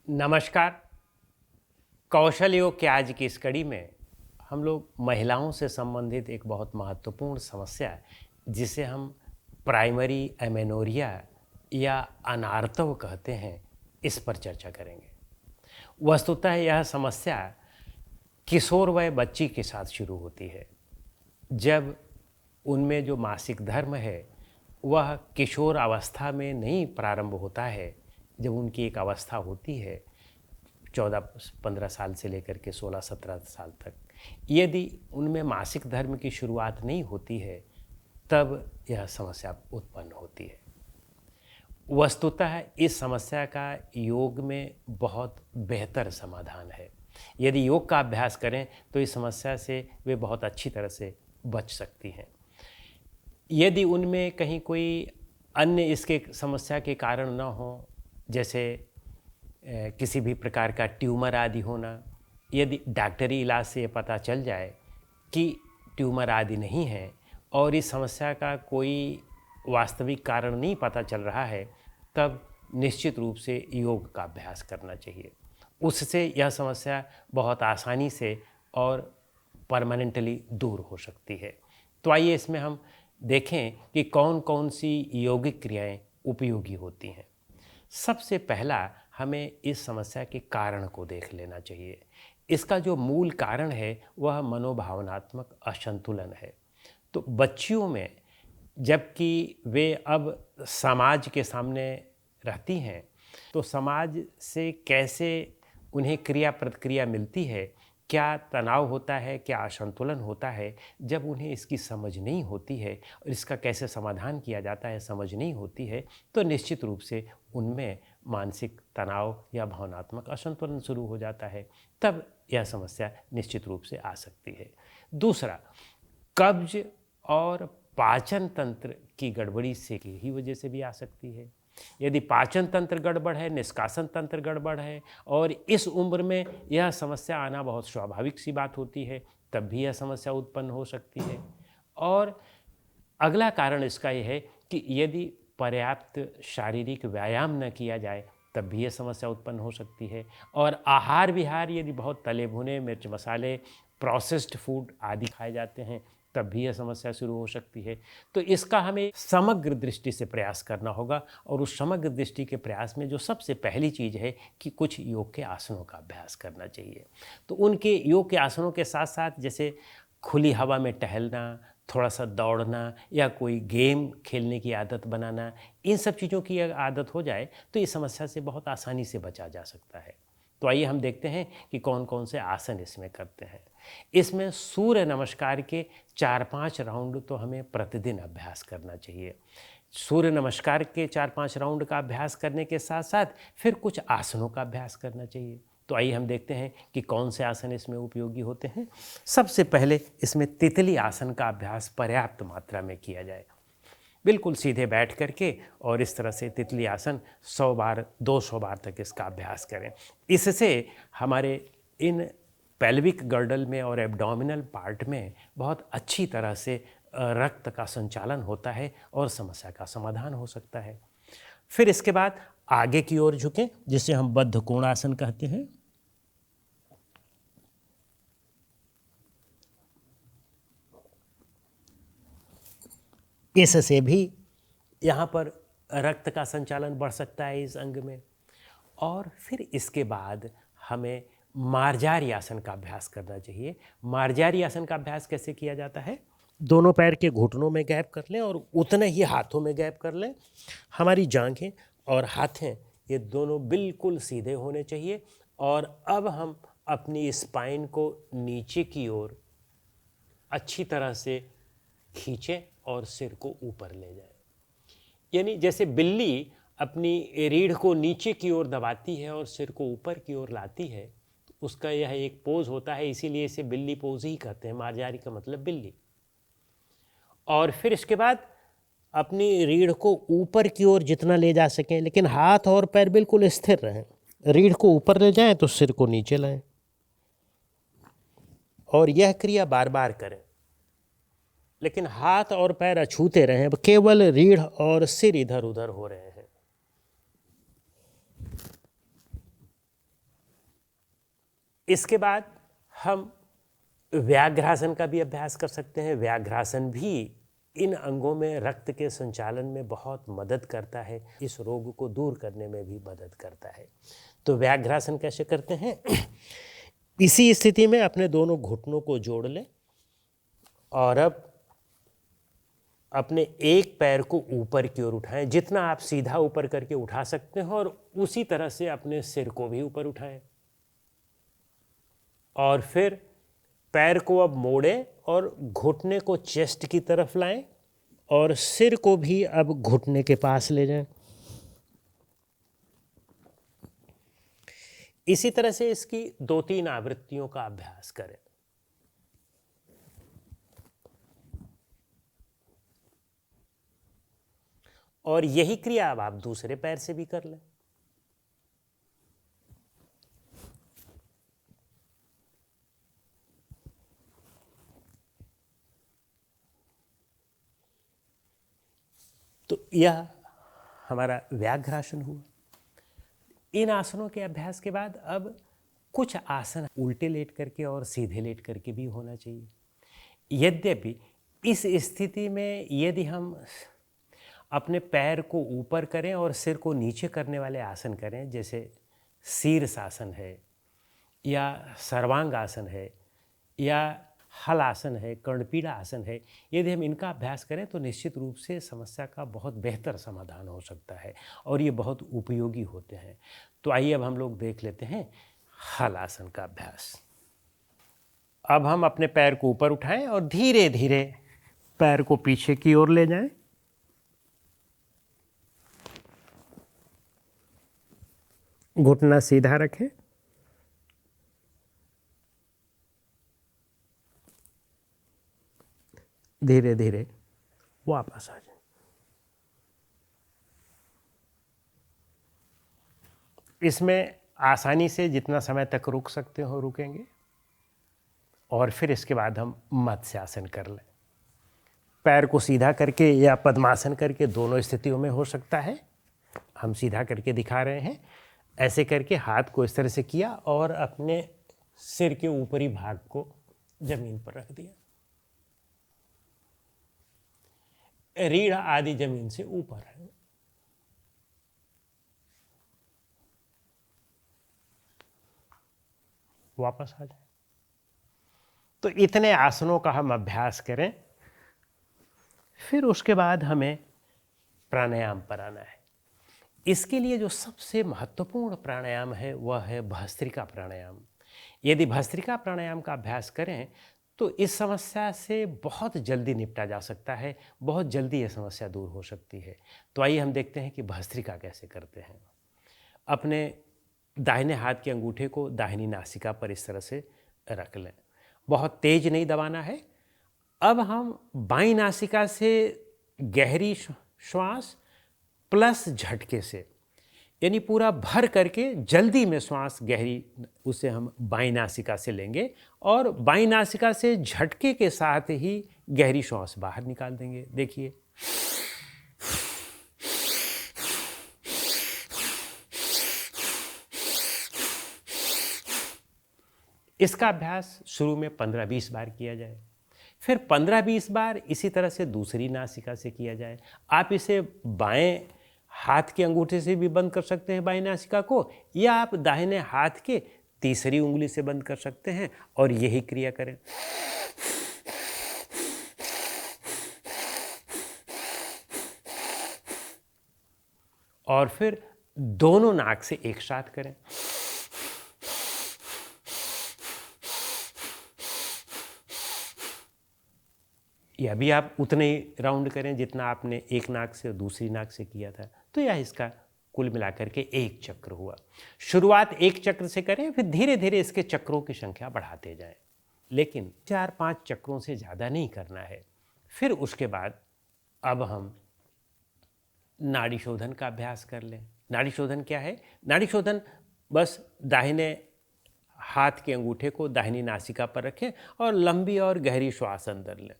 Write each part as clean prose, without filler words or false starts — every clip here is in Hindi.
नमस्कार। कौशल योग के आज की इस कड़ी में हम लोग महिलाओं से संबंधित एक बहुत महत्वपूर्ण समस्या है जिसे हम प्राइमरी एमेनोरिया या अनार्तव कहते हैं, इस पर चर्चा करेंगे। वस्तुतः यह समस्या किशोर वय बच्ची के साथ शुरू होती है, जब उनमें जो मासिक धर्म है वह किशोर अवस्था में नहीं प्रारंभ होता है। जब उनकी एक अवस्था होती है 14-15 साल से लेकर के 16-17 साल तक, यदि उनमें मासिक धर्म की शुरुआत नहीं होती है तब यह समस्या उत्पन्न होती है। वस्तुतः इस समस्या का योग में बहुत बेहतर समाधान है। यदि योग का अभ्यास करें तो इस समस्या से वे बहुत अच्छी तरह से बच सकती हैं। यदि उनमें कहीं कोई अन्य इसके समस्या के कारण न हो, जैसे किसी भी प्रकार का ट्यूमर आदि होना, यदि डॉक्टरी इलाज से ये पता चल जाए कि ट्यूमर आदि नहीं है और इस समस्या का कोई वास्तविक कारण नहीं पता चल रहा है, तब निश्चित रूप से योग का अभ्यास करना चाहिए। उससे यह समस्या बहुत आसानी से और परमानेंटली दूर हो सकती है। तो आइए इसमें हम देखें कि कौन कौन सी यौगिक क्रियाएं उपयोगी होती हैं। सबसे पहला हमें इस समस्या के कारण को देख लेना चाहिए। इसका जो मूल कारण है वह मनोभावनात्मक असंतुलन है। तो बच्चियों में, जबकि वे अब समाज के सामने रहती हैं, तो समाज से कैसे उन्हें क्रिया प्रतिक्रिया मिलती है, क्या तनाव होता है, क्या असंतुलन होता है, जब उन्हें इसकी समझ नहीं होती है और इसका कैसे समाधान किया जाता है समझ नहीं होती है, तो निश्चित रूप से उनमें मानसिक तनाव या भावनात्मक असंतुलन शुरू हो जाता है। तब यह समस्या निश्चित रूप से आ सकती है। दूसरा, कब्ज और पाचन तंत्र की गड़बड़ी से की ही वजह से भी आ सकती है। यदि पाचन तंत्र गड़बड़ है, निष्कासन तंत्र गड़बड़ है और इस उम्र में यह समस्या आना बहुत स्वाभाविक सी बात होती है, तब भी यह समस्या उत्पन्न हो सकती है। और अगला कारण इसका यह है कि यदि पर्याप्त शारीरिक व्यायाम न किया जाए तब भी यह समस्या उत्पन्न हो सकती है। और आहार विहार यदि बहुत तले भुने, मिर्च मसाले, प्रोसेस्ड फूड आदि खाए जाते हैं, तब भी यह समस्या शुरू हो सकती है। तो इसका हमें समग्र दृष्टि से प्रयास करना होगा और उस समग्र दृष्टि के प्रयास में जो सबसे पहली चीज़ है कि कुछ योग के आसनों का अभ्यास करना चाहिए। तो उनके योग के आसनों के साथ साथ जैसे खुली हवा में टहलना, थोड़ा सा दौड़ना या कोई गेम खेलने की आदत बनाना, इन सब चीज़ों की अगर आदत हो जाए तो इस समस्या से बहुत आसानी से बचा जा सकता है। तो आइए हम देखते हैं कि कौन कौन से आसन इसमें करते हैं। इसमें सूर्य नमस्कार के 4-5 राउंड तो हमें प्रतिदिन अभ्यास करना चाहिए। सूर्य नमस्कार के 4-5 राउंड का अभ्यास करने के साथ साथ फिर कुछ आसनों का अभ्यास करना चाहिए। तो आइए हम देखते हैं कि कौन से आसन इसमें उपयोगी होते हैं। सबसे पहले इसमें तितली आसन का अभ्यास पर्याप्त मात्रा में किया जाए। बिल्कुल सीधे बैठ करके और इस तरह से तितली आसन 100 बार 200 बार तक इसका अभ्यास करें। इससे हमारे इन पेल्विक गर्डल में और एब्डोमिनल पार्ट में बहुत अच्छी तरह से रक्त का संचालन होता है और समस्या का समाधान हो सकता है। फिर इसके बाद आगे की ओर झुकें, जिसे हम बद्ध कोणासन कहते हैं। इससे भी यहाँ पर रक्त का संचालन बढ़ सकता है इस अंग में। और फिर इसके बाद हमें मार्जारी आसन का अभ्यास करना चाहिए। मार्जारी आसन का अभ्यास कैसे किया जाता है? दोनों पैर के घुटनों में गैप कर लें और उतने ही हाथों में गैप कर लें। हमारी जांघें और हाथें ये दोनों बिल्कुल सीधे होने चाहिए। और अब हम अपनी स्पाइन को नीचे की ओर अच्छी तरह से खींचें और सिर को ऊपर ले जाएं। यानी जैसे बिल्ली अपनी रीढ़ को नीचे की ओर दबाती है और सिर को ऊपर की ओर लाती है, तो उसका यह एक पोज होता है, इसीलिए इसे बिल्ली पोज ही कहते हैं। मार्जारी का मतलब बिल्ली। और फिर इसके बाद अपनी रीढ़ को ऊपर की ओर जितना ले जा सकें, लेकिन हाथ और पैर बिल्कुल स्थिर रहें। रीढ़ को ऊपर ले जाएं तो सिर को नीचे लाएं और यह क्रिया बार बार करें, लेकिन हाथ और पैर अछूते रहें। केवल रीढ़ और सिर इधर उधर हो रहे हैं। इसके बाद हम व्याघ्रासन का भी अभ्यास कर सकते हैं। व्याघ्रासन भी इन अंगों में रक्त के संचालन में बहुत मदद करता है, इस रोग को दूर करने में भी मदद करता है। तो व्याघ्रासन कैसे करते हैं? इसी स्थिति में अपने दोनों घुटनों को जोड़ लें और अब अपने एक पैर को ऊपर की ओर उठाएं, जितना आप सीधा ऊपर करके उठा सकते हो, और उसी तरह से अपने सिर को भी ऊपर उठाएं। और फिर पैर को अब मोड़ें और घुटने को चेस्ट की तरफ लाएं और सिर को भी अब घुटने के पास ले जाएं। इसी तरह से इसकी 2-3 आवृत्तियों का अभ्यास करें। और यही क्रिया अब आप दूसरे पैर से भी कर लें। तो यह हमारा व्याघ्रासन हुआ। इन आसनों के अभ्यास के बाद अब कुछ आसन उल्टे लेट करके और सीधे लेट करके भी होना चाहिए। यद्यपि इस स्थिति में यदि हम अपने पैर को ऊपर करें और सिर को नीचे करने वाले आसन करें, जैसे शीर्षासन है या सर्वांग आसन है या हल आसन है, कर्णपीड़ा आसन है, यदि हम इनका अभ्यास करें तो निश्चित रूप से समस्या का बहुत बेहतर समाधान हो सकता है और ये बहुत उपयोगी होते हैं। तो आइए अब हम लोग देख लेते हैं हल आसन का अभ्यास। अब हम अपने पैर को ऊपर उठाएं और धीरे धीरे पैर को पीछे की ओर ले जाएं। घुटना सीधा रखें। धीरे धीरे वापस आ जाए। इसमें आसानी से जितना समय तक रुक सकते हो रुकेंगे और फिर इसके बाद हम मत्स्यासन कर लें। पैर को सीधा करके या पद्मासन करके, दोनों स्थितियों में हो सकता है। हम सीधा करके दिखा रहे हैं। ऐसे करके हाथ को इस तरह से किया और अपने सिर के ऊपरी भाग को जमीन पर रख दिया। रीढ़ आदि जमीन से ऊपर है। वापस आ जाए। तो इतने आसनों का हम अभ्यास करें। फिर उसके बाद हमें प्राणायाम पर आना है। इसके लिए जो सबसे महत्वपूर्ण प्राणायाम है वह है भस्त्रिका प्राणायाम। यदि भस्त्रिका प्राणायाम का अभ्यास करें तो इस समस्या से बहुत जल्दी निपटा जा सकता है, बहुत जल्दी यह समस्या दूर हो सकती है। तो आइए हम देखते हैं कि भस्त्रिका कैसे करते हैं। अपने दाहिने हाथ के अंगूठे को दाहिनी नासिका पर इस तरह से रख लें। बहुत तेज नहीं दबाना है। अब हम बाईं नासिका से गहरी श्वास प्लस झटके से, यानी पूरा भर करके जल्दी में श्वास गहरी, उसे हम बाईं नासिका से लेंगे और बाईं नासिका से झटके के साथ ही गहरी श्वास बाहर निकाल देंगे। देखिए, इसका अभ्यास शुरू में 15-20 बार किया जाए, फिर 15-20 बार इसी तरह से दूसरी नासिका से किया जाए। आप इसे बाएं हाथ के अंगूठे से भी बंद कर सकते हैं बाईं नासिका को, या आप दाहिने हाथ के तीसरी उंगली से बंद कर सकते हैं और यही क्रिया करें। और फिर दोनों नाक से एक साथ करें। या भी आप उतने ही राउंड करें जितना आपने एक नाक से और दूसरी नाक से किया था। तो यह इसका कुल मिलाकर के एक चक्र हुआ। शुरुआत एक चक्र से करें, फिर धीरे धीरे इसके चक्रों की संख्या बढ़ाते जाएं, लेकिन 4-5 चक्रों से ज़्यादा नहीं करना है। फिर उसके बाद अब हम नाड़ी शोधन का अभ्यास कर लें। नाड़ी शोधन क्या है? नाड़ी शोधन बस दाहिने हाथ के अंगूठे को दाहिनी नासिका पर रखें और लंबी और गहरी श्वास अंदर लें।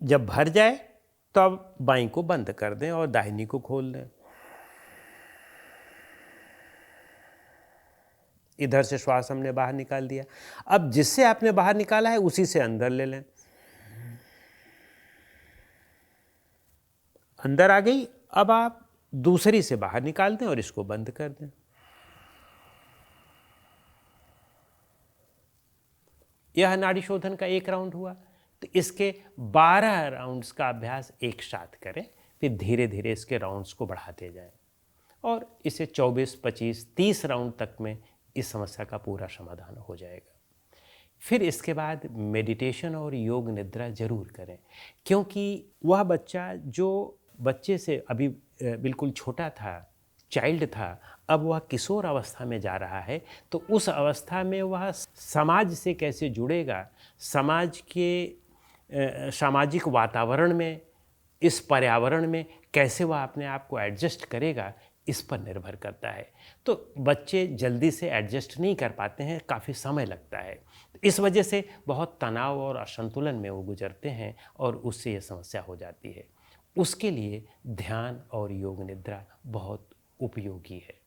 जब भर जाए तो अब बाईं को बंद कर दें और दाहिनी को खोल दें। इधर से श्वास हमने बाहर निकाल दिया। अब जिससे आपने बाहर निकाला है उसी से अंदर ले लें। अंदर आ गई, अब आप दूसरी से बाहर निकाल दें और इसको बंद कर दें। यह नाड़ी शोधन का एक राउंड हुआ। तो इसके 12 राउंड्स का अभ्यास एक साथ करें, फिर धीरे धीरे इसके राउंड्स को बढ़ाते जाएं और इसे 24, 25, 30 राउंड तक में इस समस्या का पूरा समाधान हो जाएगा। फिर इसके बाद मेडिटेशन और योग निद्रा जरूर करें, क्योंकि वह बच्चा जो बच्चे से अभी बिल्कुल छोटा था, चाइल्ड था, अब वह किशोर अवस्था में जा रहा है, तो उस अवस्था में वह समाज से कैसे जुड़ेगा, समाज के सामाजिक वातावरण में, इस पर्यावरण में कैसे वह अपने आप को एडजस्ट करेगा, इस पर निर्भर करता है। तो बच्चे जल्दी से एडजस्ट नहीं कर पाते हैं, काफ़ी समय लगता है। इस वजह से बहुत तनाव और असंतुलन में वो गुजरते हैं और उससे ये समस्या हो जाती है। उसके लिए ध्यान और योग निद्रा बहुत उपयोगी है।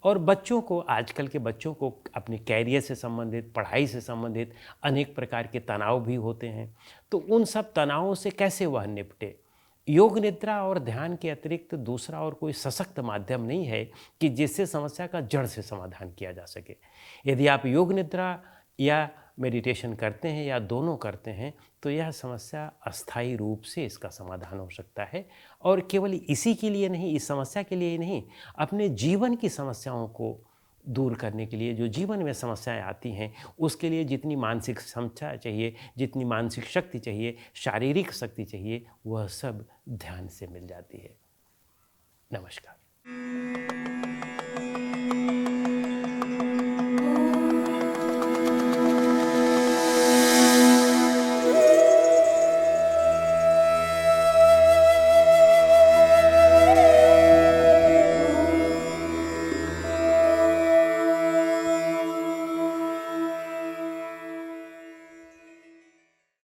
और बच्चों को, आजकल के बच्चों को अपने कैरियर से संबंधित, पढ़ाई से संबंधित अनेक प्रकार के तनाव भी होते हैं, तो उन सब तनावों से कैसे वह निपटे। योग निद्रा और ध्यान के अतिरिक्त दूसरा और कोई सशक्त माध्यम नहीं है कि जिससे समस्या का जड़ से समाधान किया जा सके। यदि आप योग निद्रा या मेडिटेशन करते हैं या दोनों करते हैं तो यह समस्या अस्थायी रूप से इसका समाधान हो सकता है। और केवल इसी के लिए नहीं, इस समस्या के लिए ही नहीं, अपने जीवन की समस्याओं को दूर करने के लिए, जो जीवन में समस्याएं आती हैं उसके लिए जितनी मानसिक क्षमता चाहिए, जितनी मानसिक शक्ति चाहिए, शारीरिक शक्ति चाहिए, वह सब ध्यान से मिल जाती है। नमस्कार।